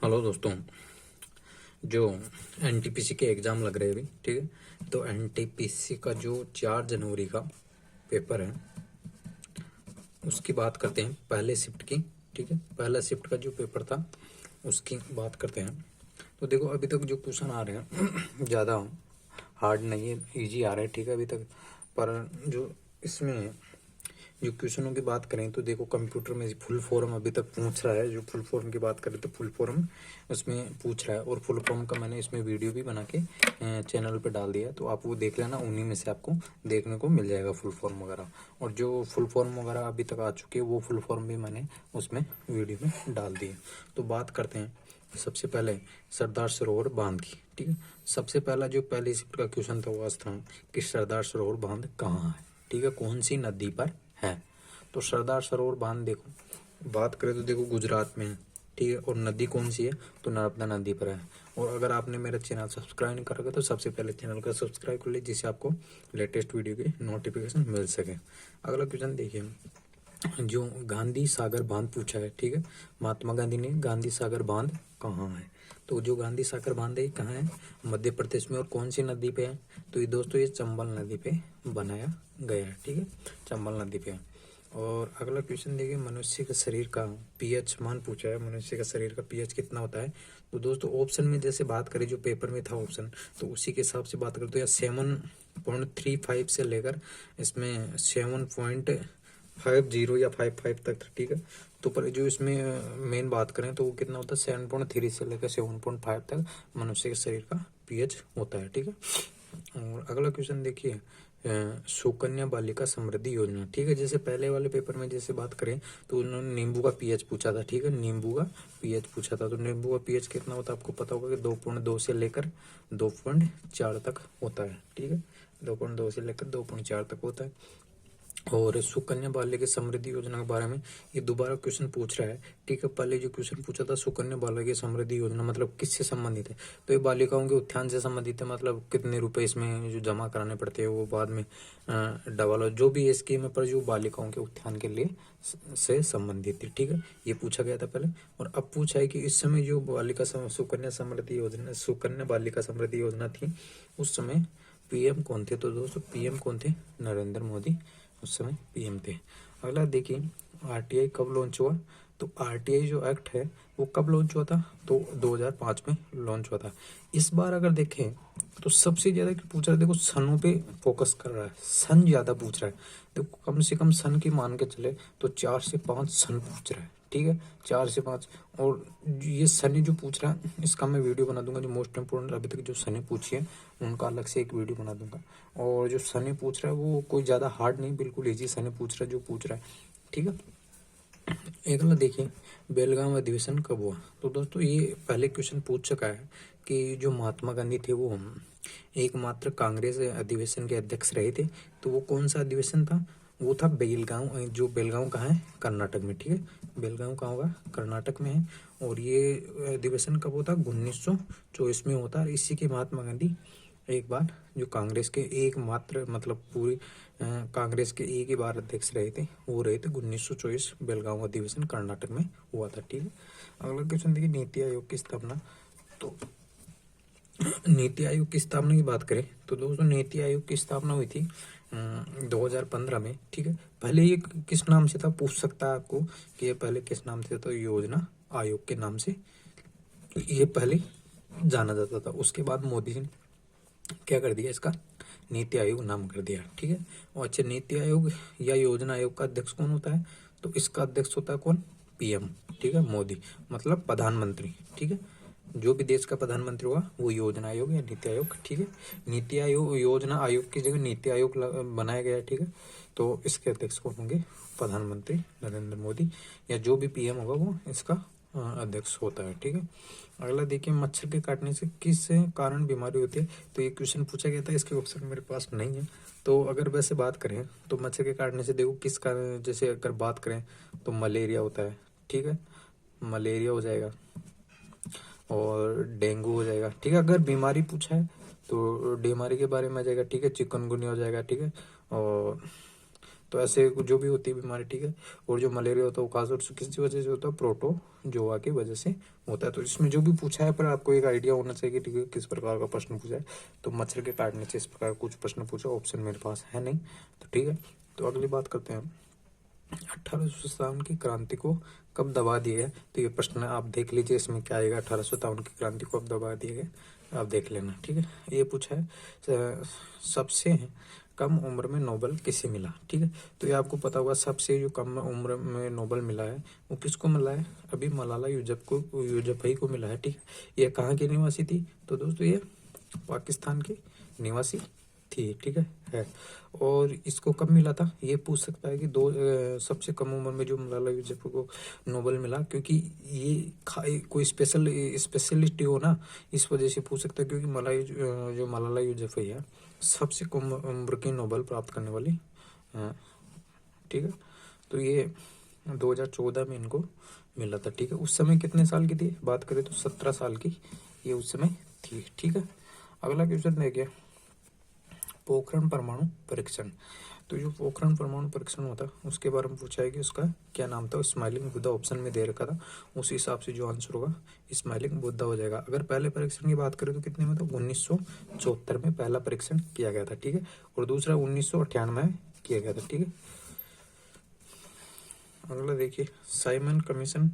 Hello दोस्तों। जो NTPC के एग्ज़ाम लग रहे हैं अभी, ठीक है। तो एनटीपीसी का जो 4 जनवरी का पेपर है उसकी बात करते हैं, पहले शिफ्ट की। ठीक है, पहला शिफ्ट का जो पेपर था उसकी बात करते हैं। तो देखो अभी तक जो क्वेश्चन आ रहे हैं ज़्यादा हार्ड नहीं है, इजी आ रहा है, ठीक है अभी तक। पर जो इसमें जो क्वेश्चनों की बात करें तो देखो कंप्यूटर में फुल फॉर्म अभी तक पूछ रहा है। जो फुल फॉर्म की बात करें तो फुल फॉर्म उसमें पूछ रहा है, और फुल फॉर्म का मैंने इसमें वीडियो भी बना के चैनल पे डाल दिया है, तो आप वो देख लेना। उन्हीं में से आपको देखने को मिल जाएगा फुल फॉर्म वगैरह। और जो फुल फॉर्म वगैरह अभी तक आ चुके हैं वो फुल फॉर्म भी मैंने उसमें वीडियो में डाल दिए। तो बात करते हैं सबसे पहले सरदार सरोवर बांध की। ठीक है, सबसे पहला जो पहले शिफ्ट का क्वेश्चन था वो था कि सरदार सरोवर बांध कहाँ है, ठीक है, कौन सी नदी पर है। तो सरदार सरोवर बांध देखो बात करें तो देखो गुजरात में है, ठीक है। और नदी कौन सी है तो नर्मदा नदी पर है। और अगर आपने मेरा चैनल सब्सक्राइब नहीं करोगे तो सबसे पहले चैनल का सब्सक्राइब कर लीजिए, जिससे आपको लेटेस्ट वीडियो की नोटिफिकेशन मिल सके। अगला क्वेश्चन देखिए, जो गांधी सागर बांध पूछा है, ठीक है। महात्मा गांधी ने गांधी सागर बांध कहाँ है। तो जो गांधी सागर बांध है कहाँ है, मध्य प्रदेश में। और कौन सी नदी पे है तो ये दोस्तों ये चंबल नदी पे बनाया गया है, ठीक है, चंबल नदी पे है। और अगला क्वेश्चन देखिए, मनुष्य के शरीर का पीएच मान पूछा है, मनुष्य का शरीर का पीएच कितना होता है। तो दोस्तों ऑप्शन में जैसे बात करें जो पेपर में था ऑप्शन, तो उसी के हिसाब से बात करें तो या 7.35 से लेकर इसमें 7.50 या 55 तक था, ठीक है। तो पर जो इसमें मेन बात करें तो वो कितना होता है 7.3 से लेकर 7.5 तक मनुष्य के शरीर का पीएच होता है, ठीक है। और अगला क्वेश्चन देखिए, सुकन्या बालिका समृद्धि योजना, ठीक है। जैसे पहले वाले पेपर में जैसे बात करें तो उन्होंने नींबू का पीएच पूछा था, ठीक है, नींबू का पीएच पूछा था। तो नींबू का पीएच कितना होता है आपको पता होगा कि 2.2 से लेकर 2.4 तक होता है, ठीक है, 2.2 से लेकर 2.4 तक होता है। और सुकन्या बालिका समृद्धि योजना के बारे में ये दोबारा क्वेश्चन पूछ रहा है, ठीक है। पहले जो क्वेश्चन पूछा था सुकन्या बालिका समृद्धि योजना मतलब किससे संबंधित है, तो ये बालिकाओं के उत्थान से संबंधित है। मतलब कितने रुपए इसमें जो जमा कराने पड़ते हैं वो बाद में डबल हो, जो भी स्कीम है पर जो बालिकाओं के उत्थान के लिए से संबंधित है, ठीक है, ये पूछा गया था पहले। और अब पूछा है कि इस समय जो सुकन्या समृद्धि योजना, सुकन्या बालिका समृद्धि योजना थी उस समय पीएम कौन थे। तो दोस्तों पीएम कौन थे, नरेंद्र मोदी उस समय पीएम थे। अगला देखिए, आरटीआई कब लॉन्च हुआ। तो आरटीआई जो एक्ट है वो कब लॉन्च हुआ था तो 2005 में लॉन्च हुआ था। इस बार अगर देखें तो सबसे ज्यादा पूछ रहा है, देखो सनों पे फोकस कर रहा है, सन ज्यादा पूछ रहा है। देखो कम से कम सन की मान के चले तो 4 से 5 सन पूछ रहा है, ठीक है, 4 से 5। और ये सनी जो पूछ रहा है इसका मैं वीडियो बना दूंगा, जो मोस्ट इम्पोर्टेंट अभी तक जो सनी पूछी है उनका अलग से एक वीडियो बना दूंगा। और जो सनी पूछ रहा है वो कोई ज़्यादा हार्ड नहीं, बिल्कुल इजी सनी पूछ रहा है जो पूछ रहा है, ठीक है। अगला देखिए, बेलगाम अधिवेशन कब हुआ। तो दोस्तों ये पहले क्वेश्चन पूछ चुका है कि जो महात्मा गांधी थे वो एकमात्र कांग्रेस अधिवेशन के अध्यक्ष रहे थे। तो वो कौन सा अधिवेशन था, वो था बेलगांव। जो बेलगांव कहाँ है, कर्नाटक में, ठीक है, बेलगांव कहाँ होगा, कर्नाटक में है। और ये अधिवेशन कब होता, 1924 में होता है। इसी के महात्मा गांधी एक बार जो कांग्रेस के एकमात्र मतलब पूरी कांग्रेस के एक ही बार अध्यक्ष रहे थे, वो रहे थे 1924, बेलगांव अधिवेशन कर्नाटक में हुआ था, ठीक है। अगला क्वेश्चन देखिए, नीति आयोग की स्थापना। तो नीति आयोग की स्थापना की बात करें तो दोस्तों नीति आयोग की स्थापना हुई थी 2015 में, ठीक है। पहले ये किस नाम से था पूछ सकता है आपको कि ये पहले किस नाम से था, तो योजना आयोग के नाम से ये पहले जाना जाता था। उसके बाद मोदी जी ने क्या कर दिया, इसका नीति आयोग नाम कर दिया, ठीक है। और अच्छा, नीति आयोग या योजना आयोग का अध्यक्ष कौन होता है, तो इसका अध्यक्ष होता है कौन, पीएम, ठीक है, मोदी, मतलब प्रधानमंत्री, ठीक है। जो भी देश का प्रधानमंत्री हुआ वो योजना आयोग या नीति आयोग, ठीक है। नीति आयोग योजना आयोग की जगह नीति आयोग बनाया गया है, ठीक है। तो इसके अध्यक्ष कौन होंगे, प्रधानमंत्री नरेंद्र मोदी, या जो भी पीएम होगा वो इसका अध्यक्ष होता है, ठीक है। अगला देखिए, मच्छर के काटने से किस कारण बीमारी होती है। तो ये क्वेश्चन पूछा गया था, इसके ऑप्शन मेरे पास नहीं है। तो अगर वैसे बात करें तो मच्छर के काटने से देखो किस कारण, जैसे अगर बात करें तो मलेरिया होता है, ठीक है, मलेरिया हो जाएगा और डेंगू हो जाएगा, ठीक है। अगर बीमारी पूछा है तो बीमारी के बारे में आ जाएगा, ठीक है, चिकनगुनिया हो जाएगा, ठीक है। और तो ऐसे जो भी होती है बीमारी, ठीक है। और जो मलेरिया होता है वो खासतौर से किस वजह से होता है, प्रोटोजोआ की वजह से होता है। तो इसमें जो भी पूछा है पर आपको एक आइडिया होना चाहिए, ठीक है, किस प्रकार का प्रश्न पूछा है। तो मच्छर के काटने से इस प्रकार कुछ प्रश्न पूछा, ऑप्शन मेरे पास है नहीं, तो ठीक है। तो अगली बात करते हैं, 1857 की क्रांति को कब दबा दिया गया। तो ये प्रश्न आप देख लीजिए, इसमें क्या आएगा, 1857 की क्रांति को कब दबा दिया गया, आप देख लेना, ठीक है। ये पूछा है सबसे कम उम्र में नोबेल किसे मिला, ठीक है। तो ये आपको पता होगा, सबसे जो कम उम्र में नोबेल मिला है वो किसको मिला है, अभी मलाला यूसुफजई को मिला है, ठीक है। ये कहाँ की निवासी थी, तो दोस्तों ये पाकिस्तान की निवासी थी, ठीक है। और इसको कब मिला था, ये पूछ सकता है कि सबसे कम उम्र में जो मलाला यूसुफजई को नोबेल मिला, क्योंकि ये कोई स्पेशलिस्ट हो ना, इस वजह से पूछ सकता है, क्योंकि जो मलाला यूसुफजई है सबसे कम उम्र की नोबेल प्राप्त करने वाली, ठीक है। तो ये 2014 में इनको मिला था, ठीक है। उस समय कितने साल की थी, बात करें तो 17 साल की ये उस समय थी, ठीक है। अगला क्वेश्चन देखिए, पोखरण परमाणु परीक्षण। तो जो पोखरण परमाणु परीक्षण होता है उसके बारे में पूछा है कि उसका क्या नाम था। स्माइलिंग बुद्धा ऑप्शन में दे रखा था, उस हिसाब से जो आंसर होगा स्माइलिंग बुद्धा हो जाएगा। अगर पहले परीक्षण की बात करें तो कितने में, तो 1974 में पहला परीक्षण किया गया था, ठीक है। और दूसरा 1998 में किया गया था, ठीक है। अगला देखिए, साइमन कमीशन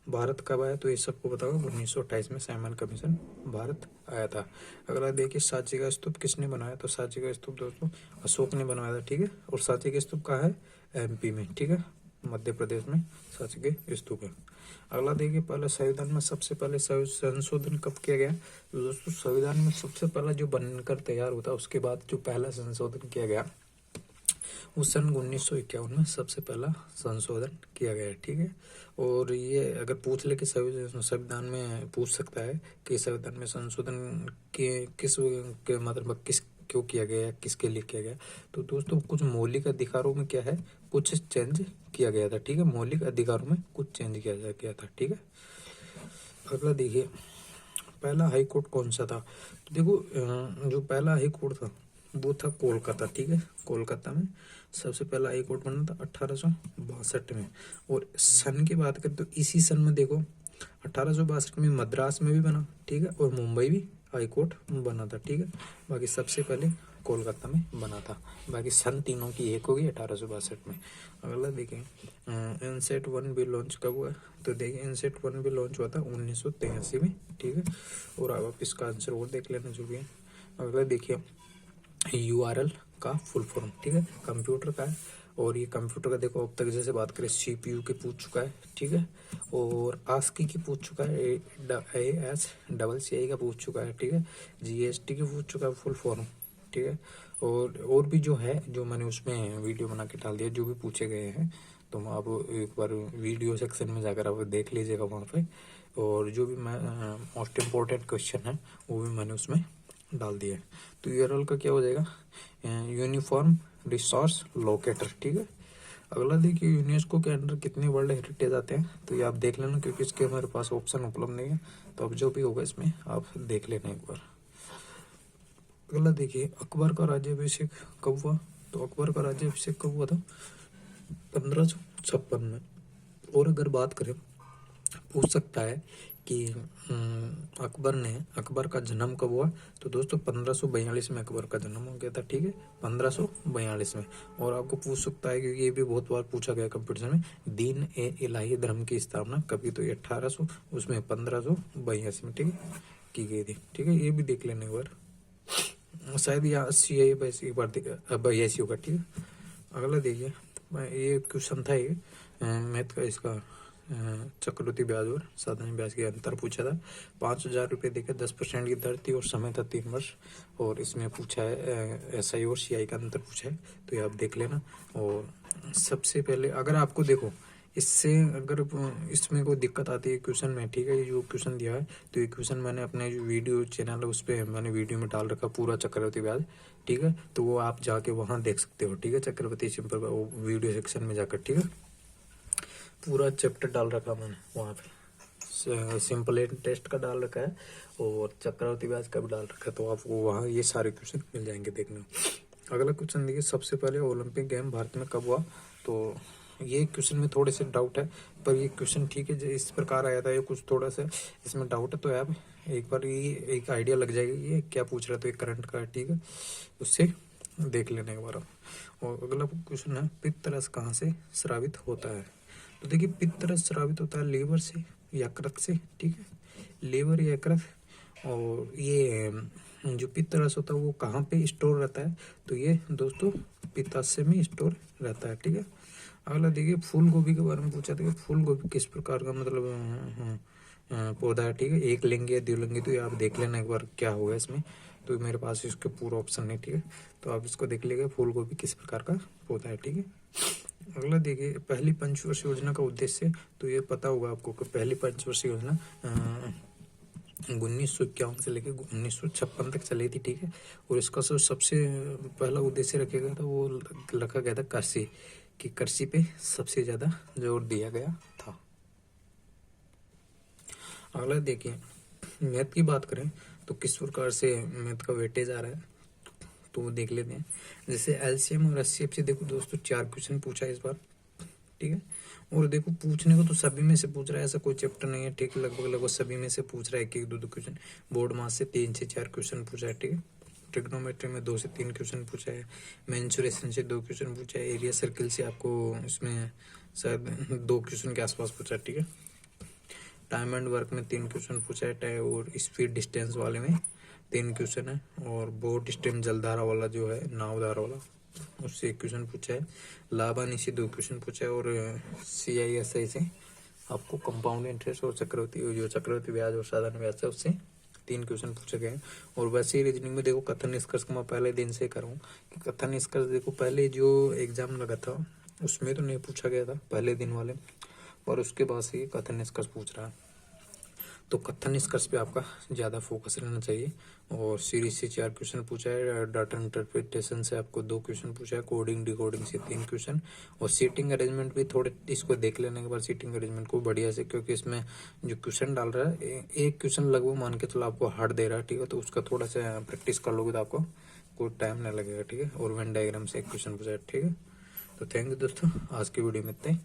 भारत कब आया, तो ये सबको पता होगा 1928 में साइमन कमीशन भारत आया था। अगला देखिए, सांची का स्तूप किसने बनाया, तो सांची का स्तूप दोस्तों अशोक ने बनवाया था, ठीक है। और सांची का स्तूप कहाँ है, एमपी में, ठीक है, मध्य प्रदेश में सांची के स्तूप है। अगला देखिए, पहले संविधान में सबसे पहले संशोधन कब किया गया, तो दोस्तों संविधान में सबसे पहला जो बनकर तैयार होता है उसके बाद जो पहला संशोधन किया गया उस सन 1951 में सबसे पहला संशोधन किया गया है, ठीक है। और ये अगर पूछ ले कि संविधान में पूछ सकता है कि संविधान में संशोधन के मतलब किस क्यों किया गया, किसके लिए किया गया, तो दोस्तों कुछ मौलिक अधिकारों में क्या है, कुछ चेंज किया गया था, ठीक है। मौलिक अधिकारों में कुछ चेंज किया गया था, ठीक है। अगला देखिए, पहला हाई कोर्ट कौन सा था, तो देखो जो पहला हाई कोर्ट था वो था कोलकाता, ठीक है। कोलकाता में सबसे पहला हाई कोर्ट बना था 1862 में। और सन की बात करें तो इसी सन में देखो 1862 में मद्रास में भी बना, ठीक है, और मुंबई भी हाई कोर्ट बना था, ठीक है। बाकी सबसे पहले कोलकाता में बना था, बाकी सन तीनों की एक होगी 1862 में। अगला देखें, इनसेट 1 भी लॉन्च कब हुआ, तो देखिए इनसेट 1 भी लॉन्च हुआ था 1983 में, ठीक है। और अब आप इसका आंसर और देख लेना जो भी है। अगला देखिए, URL का फुल फॉर्म, ठीक है, कंप्यूटर का है। और ये कंप्यूटर का देखो अब तक जैसे बात करें CPU की पूछ चुका है, ठीक है। और ASCII की पूछ चुका है, ASCII का पूछ चुका है, ठीक है। GST की पूछ चुका है फुल फॉर्म, ठीक है। और भी जो है, जो मैंने उसमें वीडियो बना के डाल दिया, जो भी पूछे गए हैं, तो आप एक बार वीडियो सेक्शन में जाकर आप देख लीजिएगा वहाँ पे। और जो भी मैं मोस्ट इम्पोर्टेंट क्वेश्चन है वो भी मैंने उसमें डाल दिया है। तो URL का क्या हो जाएगा, यूनिफॉर्म रिसोर्स लोकेटर, ठीक है। अगला देखिए, यूनेस्को के अंडर कितने वर्ल्ड हेरिटेज आते हैं, तो ये आप देख लेना, क्योंकि इसके हमारे पास ऑप्शन उपलब्ध नहीं है, तो अब जो भी होगा इसमें आप देख लेना एक बार। अगला देखिए, अकबर का राज्याभिषेक कब हुआ, तो अकबर का राज्याभिषेक कब हुआ था, 1556 में। और अगर बात करें, पूछ सकता है कि अकबर का जन्म कब हुआ, तो दोस्तों 1542 में अकबर का जन्म हो गया था, ठीक है, 1542 में। और आपको पूछ सकता है, क्योंकि ये भी बहुत बार पूछा गया कंपटीशन में, दीन ए इलाही धर्म की स्थापना कभी, तो ये 1800 उसमें 1582 में, ठीक है, की गई थी, ठीक है। ये भी देख लेने एक बार, शायद ये 80 है, बस एक बार 82 होगा, ठीक है। अगला देखिए, ये क्वेश्चन था, ये मैथ का, इसका चक्रवृद्धि ब्याज और साधारण ब्याज के अंतर पूछा था। 5,000 रुपये देकर 10% की दर थी और समय था 3 वर्ष। और इसमें पूछा है SI और CI का अंतर पूछा है, तो ये आप देख लेना। और सबसे पहले अगर आपको देखो इससे अगर इसमें कोई दिक्कत आती है क्वेश्चन में, ठीक है, ये जो क्वेश्चन दिया है, तो ये क्वेश्चन मैंने अपने जो वीडियो चैनल है उस पर मैंने वीडियो में डाल रखा पूरा चक्रवृद्धि ब्याज, ठीक है। तो वो आप जाके वहाँ देख सकते हो, ठीक है, चक्रवृद्धि सिंपल वीडियो सेक्शन में जाकर, ठीक है, पूरा चैप्टर डाल रखा मैंने वहाँ पे, सिंपल टेस्ट का डाल रखा है और चक्रवृद्धि ब्याज का भी डाल रखा है, तो आपको वहाँ ये सारे क्वेश्चन मिल जाएंगे देखने। अगला क्वेश्चन देखिए, सबसे पहले ओलंपिक गेम भारत में कब हुआ। तो ये क्वेश्चन में थोड़े से डाउट है, पर ये क्वेश्चन ठीक है, जो इस प्रकार आया था, ये कुछ थोड़ा सा इसमें डाउट है, तो आप एक बार ये एक आइडिया लग जाएगा ये क्या पूछ रहा है। तो एक करंट का, ठीक है, उससे देख लेने के बाद। और अगला क्वेश्चन है, पित्त रस कहाँ से स्रावित होता है। तो देखिए, पित्त रस स्रावित होता है लीवर से, यकृत से, ठीक है, लीवर, यकृत। और ये जो पित्त रस होता है वो कहाँ पे स्टोर रहता है, तो ये दोस्तों पित्ताशय में स्टोर रहता है, ठीक है। अगला देखिए, फूल गोभी के बारे में पूछा था कि फूल गोभी किस प्रकार का मतलब पौधा है, ठीक है, एक लिंगी या द्विलिंगी। तो ये आप देख लेना एक बार क्या होगा इसमें। तो मेरे पास इसके पूरा ऑप्शन है, ठीक है, तो आप इसको देख लीजिएगा, फूल गोभी किस प्रकार का पौधा है, ठीक है। अगला देखिए, पहली पंचवर्षीय योजना का उद्देश्य, तो ये पता होगा आपको कि पहली पंचवर्षीय योजना 1951 से लेकर 1956 तक चली थी, ठीक है। और इसका सबसे पहला उद्देश्य रखा गया था, वो रखा गया था कृषि, कि कृषि पे सबसे ज्यादा जोर दिया गया था। अगला देखिए, मैथ की बात करें तो किस प्रकार से मैथ का वेटेज आ रहा है, तो वो देख लेते हैं। जैसे एलसीएम और एचसीएफ से देखो दोस्तों 4 क्वेश्चन पूछा है इस बार, ठीक है। और देखो, पूछने को तो सभी में से पूछ रहा है, ऐसा कोई चैप्टर नहीं है, ठीक है, लगभग सभी में से पूछ रहा है, एक 2 क्वेश्चन। बोर्ड मास से 3 से 4 क्वेश्चन पूछा है, ठीक है। ट्रिग्नोमेट्री में 2 से 3 क्वेश्चन पूछा है, मेंसुरेशन से 2 क्वेश्चन पूछा है, एरिया सर्किल से आपको इसमें शायद 2 क्वेश्चन के आसपास पूछा है, ठीक है। टाइम एंड वर्क में 3 क्वेश्चन पूछा है, और स्पीड डिस्टेंस वाले में 3 क्वेश्चन है, और बोट स्टेम जलधारा वाला जो है, नावधारा वाला, उससे 1 क्वेश्चन पूछा है। लाभानी से 2 क्वेश्चन पूछा है, और CISI से आपको कंपाउंड इंटरेस्ट और चक्रवृद्धि ब्याज और साधारण ब्याज से उससे 3 क्वेश्चन पूछे गए हैं। और वैसे रीजनिंग में देखो, कथन निष्कर्ष को मैं पहले दिन से करूँ कि कथन निष्कर्ष देखो, पहले जो एग्जाम लगा था उसमें तो नहीं पूछा गया था पहले दिन वाले, और उसके बाद से कथन निष्कर्ष पूछ रहा है। तो कथन निष्कर्ष पे आपका ज़्यादा फोकस रहना चाहिए। और सीरीज से 4 क्वेश्चन पूछा है, डाटा इंटरप्रिटेशन से आपको 2 क्वेश्चन पूछा है, कोडिंग डिकोडिंग से 3 क्वेश्चन, और सीटिंग अरेंजमेंट भी थोड़े इसको देख लेने के बाद सीटिंग अरेंजमेंट को बढ़िया से, क्योंकि इसमें जो क्वेश्चन डाल रहा है एक क्वेश्चन लगभग मान के चलो आपको हार्ड दे रहा है, ठीक है, तो उसका थोड़ा सा प्रैक्टिस कर लोगे तो आपको कोई टाइम नहीं लगेगा, ठीक है। और वेन डायग्राम से 1 क्वेश्चन पूछा है, ठीक है। तो थैंक यू दोस्तों, आज की वीडियो में इतना ही।